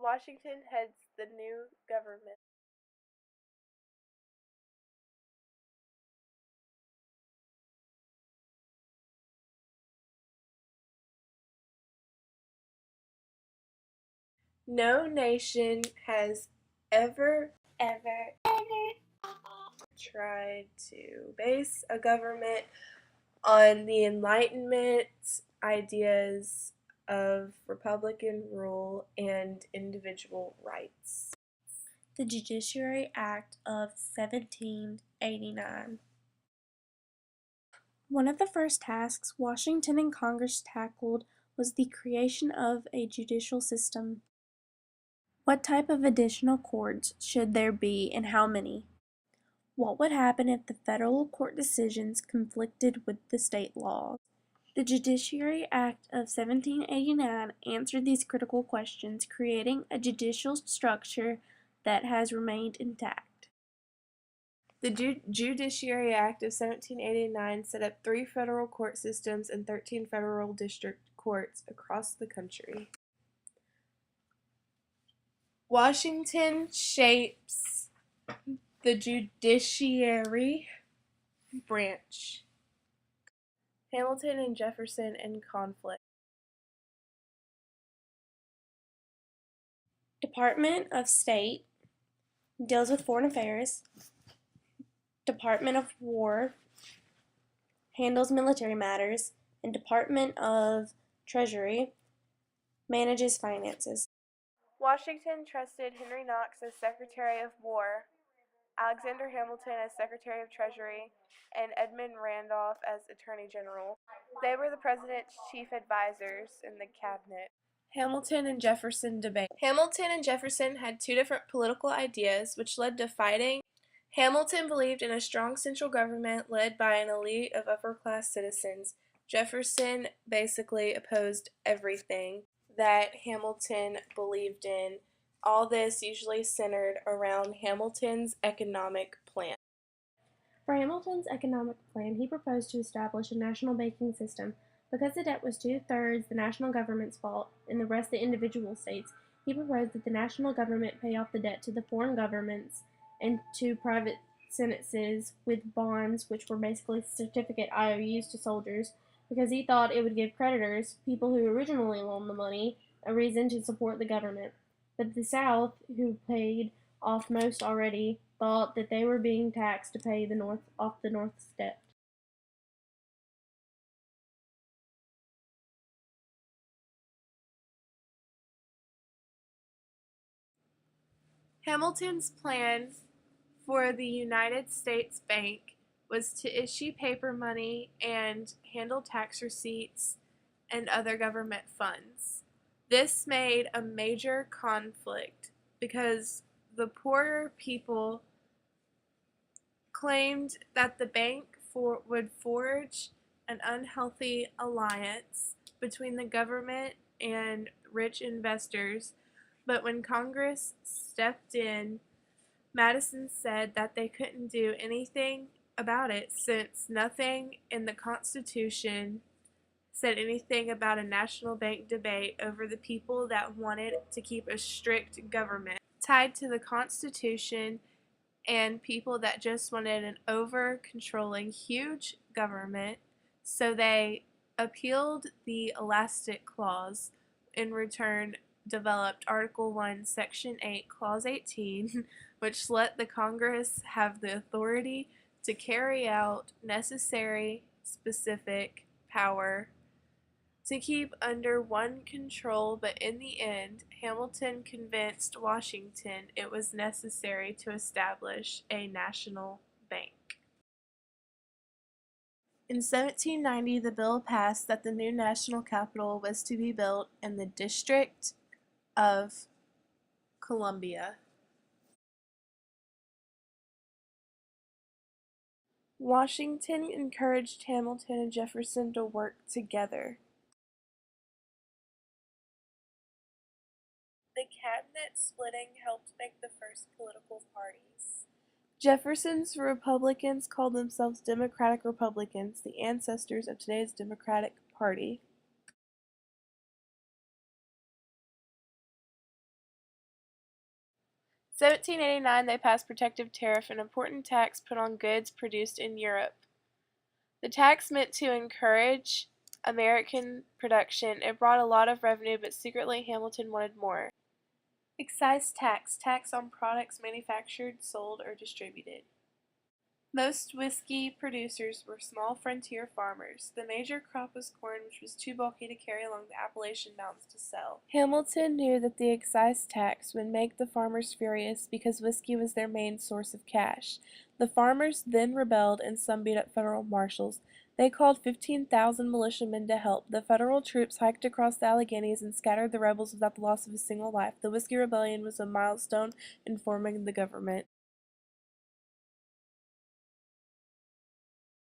Washington heads the new government. No nation has ever tried to base a government on the Enlightenment ideas of Republican rule and individual rights. The Judiciary Act of 1789. One of the first tasks Washington and Congress tackled was the creation of a judicial system. What type of additional courts should there be and how many? What would happen if the federal court decisions conflicted with the state laws? The Judiciary Act of 1789 answered these critical questions, creating a judicial structure that has remained intact. The Judiciary Act of 1789 set up 3 federal court systems and 13 federal district courts across the country. Washington shapes the judiciary branch. Hamilton and Jefferson in conflict. Department of State deals with foreign affairs. Department of War handles military matters, and Department of Treasury manages finances. Washington trusted Henry Knox as Secretary of War, Alexander Hamilton as Secretary of Treasury, and Edmund Randolph as Attorney General. They were the president's chief advisors in the cabinet. Hamilton and Jefferson debate. Hamilton and Jefferson had 2 different political ideas, which led to fighting. Hamilton believed in a strong central government led by an elite of upper-class citizens. Jefferson basically opposed everything that Hamilton believed in. All this usually centered around Hamilton's economic plan. For Hamilton's economic plan, he proposed to establish a national banking system. Because the debt was 2/3 the national government's fault and the rest the individual states, he proposed that the national government pay off the debt to the foreign governments and to private citizens with bonds, which were basically certificate IOUs to soldiers, because he thought it would give creditors, people who originally loaned the money, a reason to support the government. But the South, who paid off most already, thought that they were being taxed to pay the North off the North's debt. Hamilton's plan for the United States Bank was to issue paper money and handle tax receipts and other government funds. This made a major conflict because the poorer people claimed that the bank would forge an unhealthy alliance between the government and rich investors, but when Congress stepped in, Madison said that they couldn't do anything about it since nothing in the Constitution said anything about a national bank debate over the people that wanted to keep a strict government tied to the Constitution and people that just wanted an over-controlling huge government. So they appealed the Elastic Clause, in return developed Article 1, Section 8, Clause 18, which let the Congress have the authority to carry out necessary specific power to keep under one control, but in the end, Hamilton convinced Washington it was necessary to establish a national bank. In 1790, the bill passed that the new national capital was to be built in the District of Columbia. Washington encouraged Hamilton and Jefferson to work together. The cabinet splitting helped make the first political parties. Jefferson's Republicans called themselves Democratic Republicans, the ancestors of today's Democratic Party. 1789, they passed protective tariff, an important tax put on goods produced in Europe. The tax meant to encourage American production. It brought a lot of revenue, but secretly Hamilton wanted more. Excise tax, tax on products manufactured, sold, or distributed. Most whiskey producers were small frontier farmers. The major crop was corn, which was too bulky to carry along the Appalachian Mountains to sell. Hamilton knew that the excise tax would make the farmers furious because whiskey was their main source of cash. The farmers then rebelled and some beat up federal marshals. They called 15,000 militiamen to help. The federal troops hiked across the Alleghenies and scattered the rebels without the loss of a single life. The Whiskey Rebellion was a milestone in forming the government.